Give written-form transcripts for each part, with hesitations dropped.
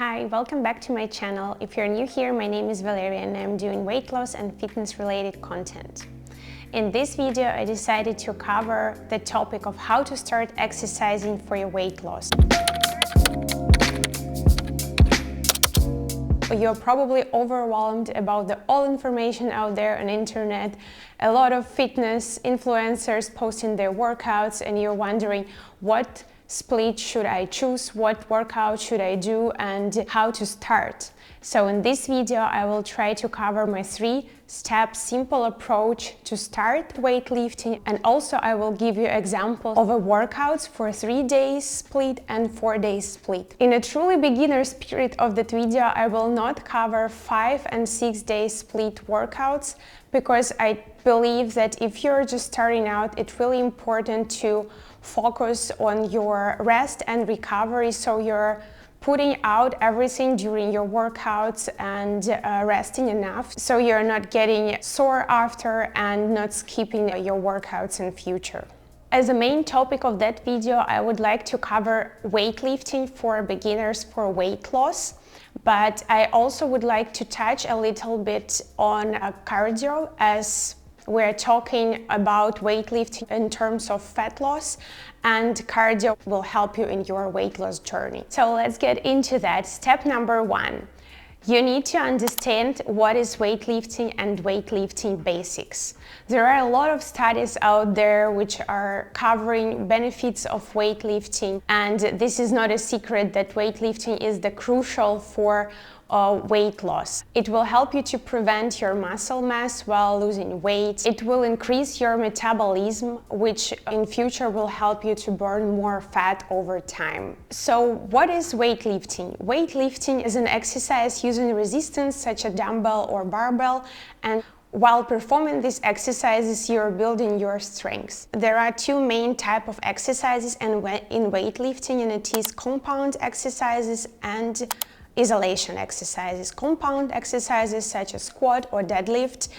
Hi, welcome back to my channel. If you're new here, my name is Valeria and I'm doing weight loss and fitness related content. In this video, I decided to cover the topic of how to start exercising for your weight loss. You're probably overwhelmed about all information out there on internet, a lot of fitness influencers posting their workouts, and you're wondering what split should I choose, what workout should I do, and how to start. So in this video, I will try to cover my 3-step simple approach to start weightlifting, and also I will give you examples of workouts for 3 days split and 4 days split. In a truly beginner spirit of that video, I will not cover 5 and 6 days split workouts, because I believe that if you're just starting out, it's really important to focus on your rest and recovery, so you're putting out everything during your workouts and resting enough so you're not getting sore after and not skipping your workouts in future. As a main topic of that video, I would like to cover weightlifting for beginners for weight loss, but I also would like to touch a little bit on cardio, as we're talking about weightlifting in terms of fat loss, and cardio will help you in your weight loss journey. So let's get into that. Step number 1. You need to understand what is weightlifting and weightlifting basics. There are a lot of studies out there which are covering benefits of weightlifting, and this is not a secret that weightlifting is the crucial for weight loss. It will help you to prevent your muscle mass while losing weight. It will increase your metabolism, which in future will help you to burn more fat over time. So what is weightlifting? Weightlifting is an exercise using resistance such as dumbbell or barbell, and while performing these exercises, you're building your strength. There are 2 main types of exercises in weightlifting, and it is compound exercises and isolation exercises. Compound exercises such as squat or deadlift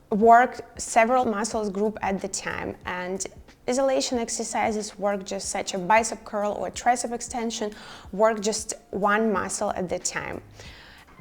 work several muscles group at the time, and isolation exercises work just such a bicep curl or tricep extension work just one muscle at the time.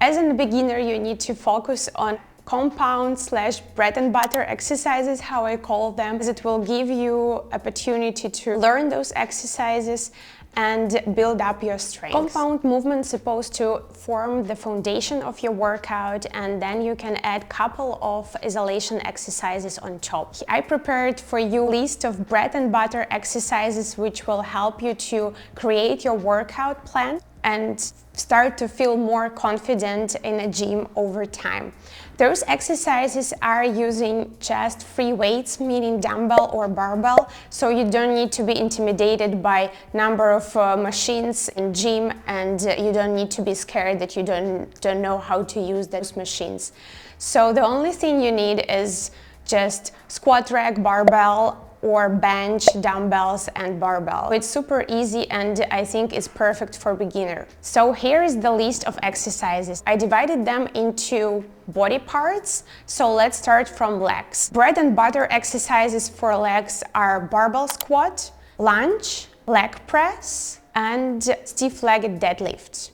As a beginner, you need to focus on compound / bread and butter exercises, how I call them, because it will give you opportunity to learn those exercises and build up your strength. Compound movement is supposed to form the foundation of your workout, and then you can add a couple of isolation exercises on top. I prepared for you a list of bread and butter exercises which will help you to create your workout plan and start to feel more confident in a gym over time. Those exercises are using just free weights, meaning dumbbell or barbell, so you don't need to be intimidated by number of machines in gym, and you don't need to be scared that you don't know how to use those machines. So the only thing you need is just squat rack, barbell, or bench, dumbbells and barbell. It's super easy, and I think it's perfect for beginner. So here is the list of exercises. I divided them into body parts, so let's start from legs. Bread and butter exercises for legs are barbell squat, lunge, leg press, and stiff-legged deadlift.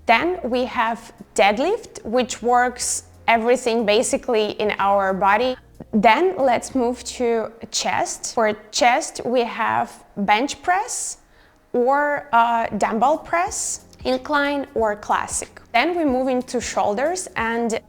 Then we have deadlift, which works everything basically in our body. Then let's move to chest. For chest, we have bench press or dumbbell press, incline or classic. Then we move into shoulders, and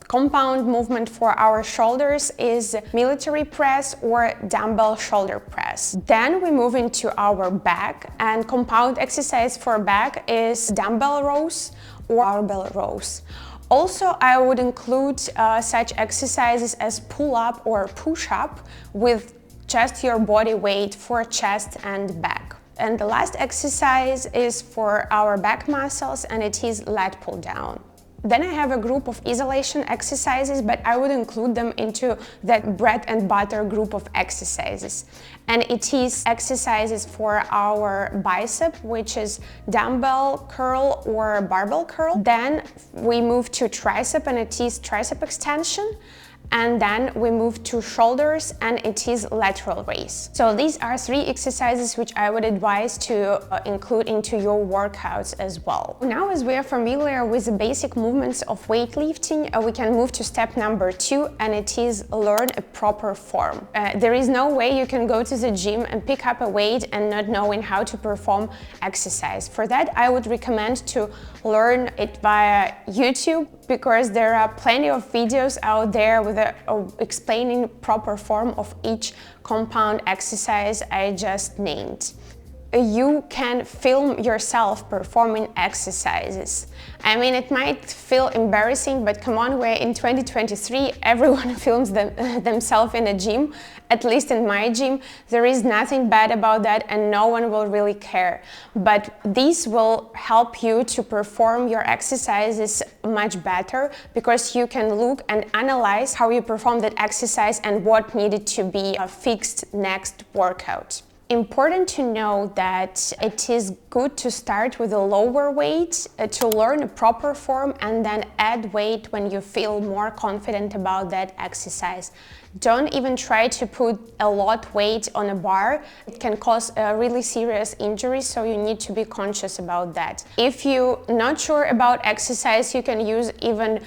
compound movement for our shoulders is military press or dumbbell shoulder press. Then we move into our back, and compound exercise for back is dumbbell rows or barbell rows. Also, I would include such exercises as pull-up or push-up with just your body weight for chest and back. And the last exercise is for our back muscles, and it is lat pull down. Then I have a group of isolation exercises, but I would include them into that bread and butter group of exercises. And it is exercises for our bicep, which is dumbbell curl or barbell curl. Then we move to tricep, and it is tricep extension. and then we move to shoulders, and it is lateral raise. So these are 3 exercises which I would advise to include into your workouts as well. Now, as we are familiar with the basic movements of weightlifting, we can move to step number 2, and it is learn a proper form. There is no way you can go to the gym and pick up a weight and not knowing how to perform exercise. For that, I would recommend to learn it via YouTube, because there are plenty of videos out there with explaining proper form of each compound exercise I just named. You can film yourself performing exercises. I mean, it might feel embarrassing, but come on, we're in 2023, everyone films themselves in a gym, at least in my gym. There is nothing bad about that, and no one will really care. But this will help you to perform your exercises much better, because you can look and analyze how you perform that exercise and what needed to be fixed next workout. Important to know that it is good to start with a lower weight to learn a proper form, and then add weight when you feel more confident about that exercise. Don't even try to put a lot weight on a bar. It can cause a really serious injury, so you need to be conscious about that. If you're not sure about exercise, you can use even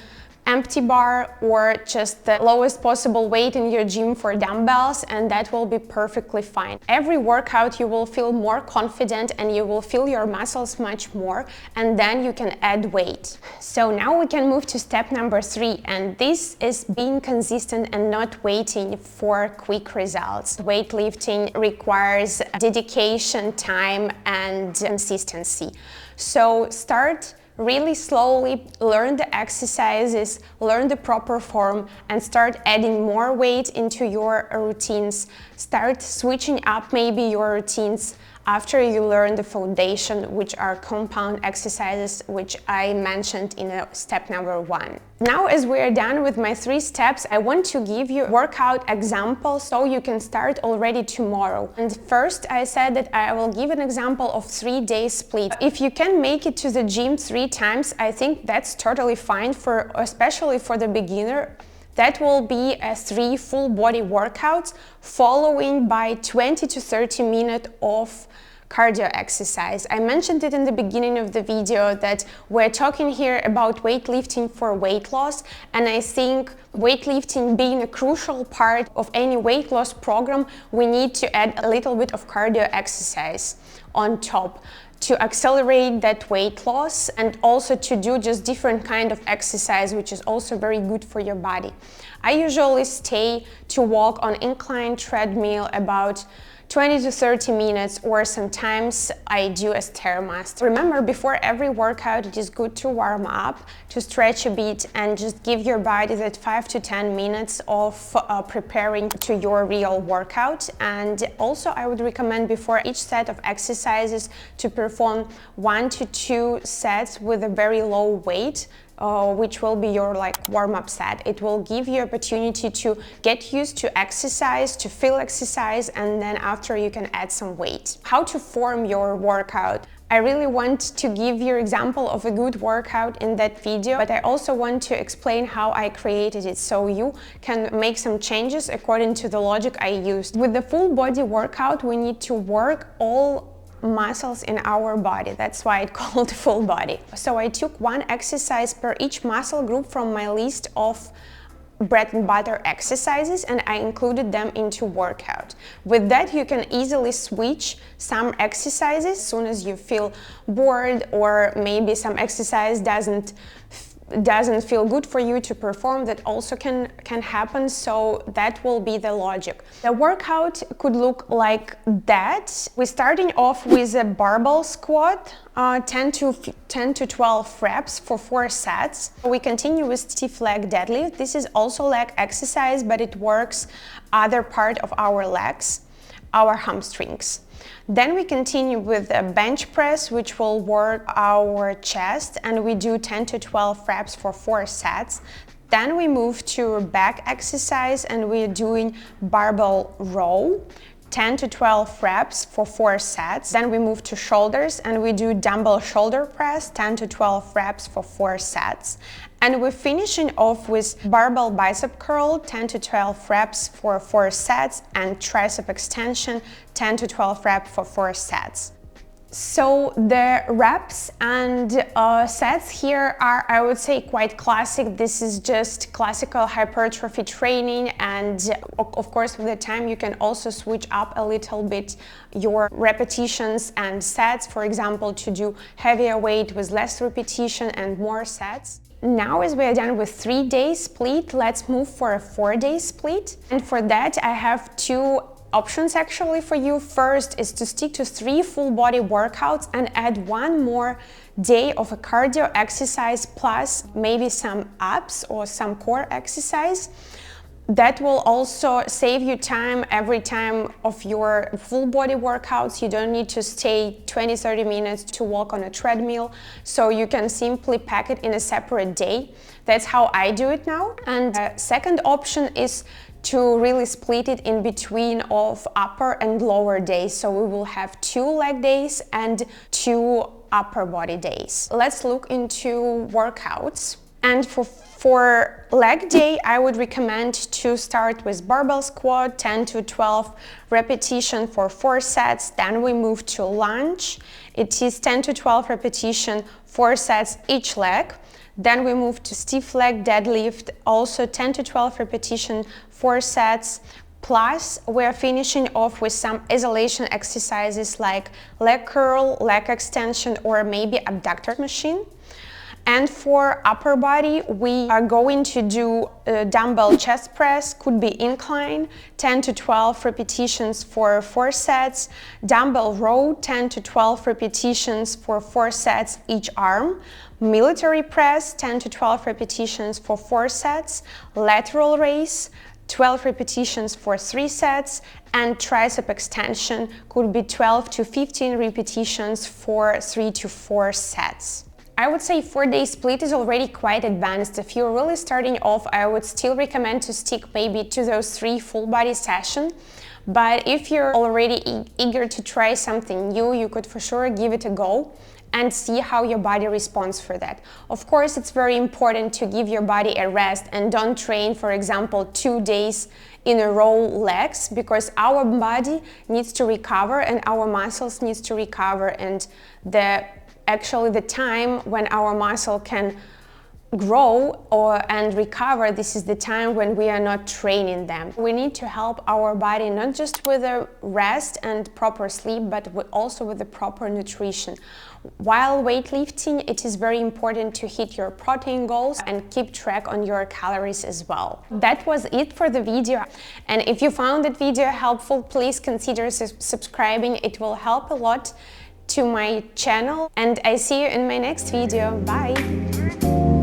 empty bar or just the lowest possible weight in your gym for dumbbells, and that will be perfectly fine. Every workout you will feel more confident and you will feel your muscles much more, and then you can add weight. So now we can move to step number 3, and this is being consistent and not waiting for quick results. Weightlifting requires dedication, time, and consistency. So start really slowly, learn the exercises, learn the proper form, and start adding more weight into your routines. Start switching up maybe your routines after you learn the foundation, which are compound exercises, which I mentioned in step number 1. Now, as we are done with my 3 steps, I want to give you workout examples so you can start already tomorrow. And first, I said that I will give an example of 3-day split. If you can make it to the gym 3 times, I think that's totally fine, especially for the beginner. That will be 3 full body workouts, following by 20 to 30 minutes of cardio exercise. I mentioned it in the beginning of the video that we're talking here about weightlifting for weight loss, and I think weightlifting being a crucial part of any weight loss program, we need to add a little bit of cardio exercise on top to accelerate that weight loss, and also to do just different kind of exercise, which is also very good for your body. I usually stay to walk on incline treadmill about 20 to 30 minutes, or sometimes I do a Stairmaster. Remember, before every workout, it is good to warm up, to stretch a bit, and just give your body that 5 to 10 minutes of preparing to your real workout. And also, I would recommend before each set of exercises to perform 1 to 2 sets with a very low weight, which will be your warm-up set. It will give you opportunity to get used to exercise, to feel exercise, and then after you can add some weight. How to form your workout. I really want to give you an example of a good workout in that video, but I also want to explain how I created it so you can make some changes according to the logic I used. With the full body workout, we need to work all muscles in our body. That's why it's called full body. So I took 1 exercise per each muscle group from my list of bread and butter exercises, and I included them into workout. With that, you can easily switch some exercises as soon as you feel bored, or maybe some exercise doesn't feel good for you to perform. That also can happen, so that will be the logic. The workout could look like that. We're starting off with a barbell squat, 10 to 12 reps for 4 sets. We continue with stiff leg deadlift. This is also leg exercise, but it works other part of our legs, our hamstrings. Then we continue with a bench press, which will work our chest, and we do 10 to 12 reps for 4 sets. Then we move to back exercise, and we're doing barbell row, 10 to 12 reps for 4 sets. Then we move to shoulders and we do dumbbell shoulder press, 10 to 12 reps for 4 sets. And we're finishing off with barbell bicep curl, 10 to 12 reps for 4 sets, and tricep extension, 10 to 12 reps for 4 sets. So the reps and sets here are, I would say, quite classic. This is just classical hypertrophy training, and of course with the time you can also switch up a little bit your repetitions and sets, for example, to do heavier weight with less repetition and more sets. Now, as we are done with 3-day split, let's move for a 4-day split. And for that I have 2 options actually for you. First is to stick to 3 full body workouts and add 1 more day of a cardio exercise plus maybe some abs or some core exercise. That will also save you time every time of your full body workouts. You don't need to stay 20-30 minutes to walk on a treadmill, so you can simply pack it in a separate day. That's how I do it now. And the second option is to really split it in between of upper and lower days. So we will have 2 leg days and 2 upper body days. Let's look into workouts. And for leg day, I would recommend to start with barbell squat, 10 to 12 repetition for 4 sets. Then we move to lunge. It is 10 to 12 repetition, 4 sets each leg. Then we move to stiff leg deadlift, also 10 to 12 repetition, 4 sets. Plus, we're finishing off with some isolation exercises like leg curl, leg extension, or maybe abductor machine. And for upper body, we are going to do dumbbell chest press, could be incline, 10 to 12 repetitions for 4 sets, dumbbell row, 10 to 12 repetitions for 4 sets each arm, military press, 10 to 12 repetitions for 4 sets, lateral raise, 12 repetitions for 3 sets, and tricep extension could be 12 to 15 repetitions for 3 to 4 sets. I would say 4-day split is already quite advanced. If you're really starting off, I would still recommend to stick maybe to those 3 full body sessions. But if you're already eager to try something new, you could for sure give it a go and see how your body responds for that. Of course, it's very important to give your body a rest and don't train, for example, 2 days in a row legs, because our body needs to recover and our muscles needs to recover, and actually the time when our muscle can grow and recover, this is the time when we are not training them. We need to help our body not just with a rest and proper sleep, but also with the proper nutrition. While weightlifting, it is very important to hit your protein goals and keep track on your calories as well. That was it for the video. And if you found that video helpful, please consider subscribing. It will help a lot to my channel, and I see you in my next video. Bye!